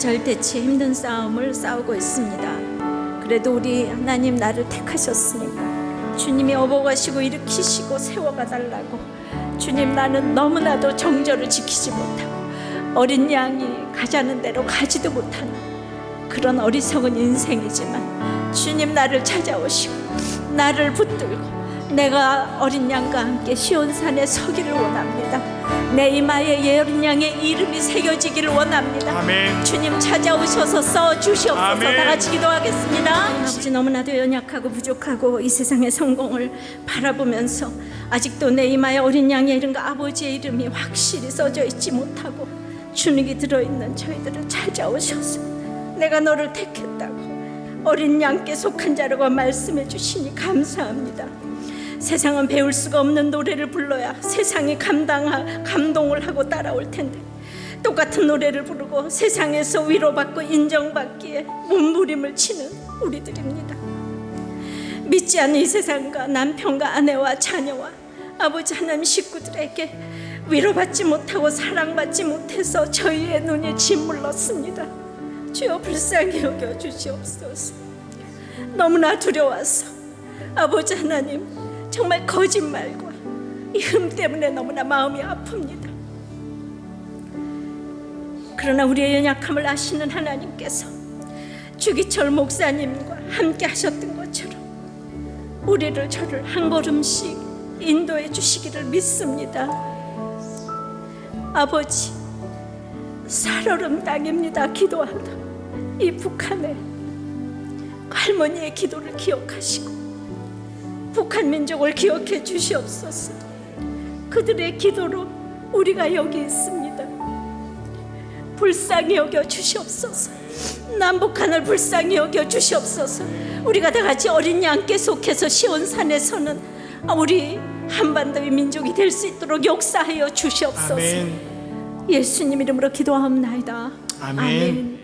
Speaker 1: 절대치 힘든 싸움을 싸우고 있습니다. 그래도 우리 하나님 나를 택하셨으니까 주님이 업어가시고 일으키시고 세워가 달라고. 주님, 나는 너무나도 정절을 지키지 못하고 어린 양이 가자는 대로 가지도 못하는 그런 어리석은 인생이지만 주님 나를 찾아오시고 나를 붙들고 내가 어린 양과 함께 시온산에 서기를 원합니다. 내 이마에 어린 양의 이름이 새겨지기를 원합니다.
Speaker 2: 아멘.
Speaker 1: 주님 찾아오셔서 써주시옵소서.
Speaker 2: 아멘.
Speaker 1: 다 같이 기도하겠습니다. 아버지, 너무나도 연약하고 부족하고 이 세상의 성공을 바라보면서 아직도 내 이마에 어린 양의 이름과 아버지의 이름이 확실히 써져 있지 못하고 주눅이 들어있는 저희들을 찾아오셔서 내가 너를 택했다고 어린 양께 속한 자라고 말씀해 주시니 감사합니다. 세상은 배울 수가 없는 노래를 불러야 세상이 감동을 하고 따라올 텐데 똑같은 노래를 부르고 세상에서 위로받고 인정받기에 몸부림을 치는 우리들입니다. 믿지 않는 이 세상과 남편과 아내와 자녀와 아버지 하나님 식구들에게 위로받지 못하고 사랑받지 못해서 저희의 눈이 짓물렀습니다. 주여 불쌍히 여겨 주시옵소서. 너무나 두려워서 아버지 하나님 정말 거짓말과 이 흠 때문에 너무나 마음이 아픕니다. 그러나 우리의 연약함을 아시는 하나님께서 주기철 목사님과 함께 하셨던 것처럼 우리를 저를 한 걸음씩 인도해 주시기를 믿습니다. 아버지, 살얼음 땅입니다. 기도한다. 이 북한의 할머니의 기도를 기억하시고 북한 민족을 기억해 주시옵소서. 그들의 기도로 우리가 여기 있습니다. 불쌍히 여겨 주시옵소서. 남북한을 불쌍히 여겨 주시옵소서. 우리가 다 같이 어린 양께 속해서 시온산에서는 우리 한반도의 민족이 될 수 있도록 역사하여 주시옵소서.
Speaker 2: 아멘.
Speaker 1: 예수님 이름으로 기도하옵나이다.
Speaker 2: 아멘.
Speaker 1: 아멘.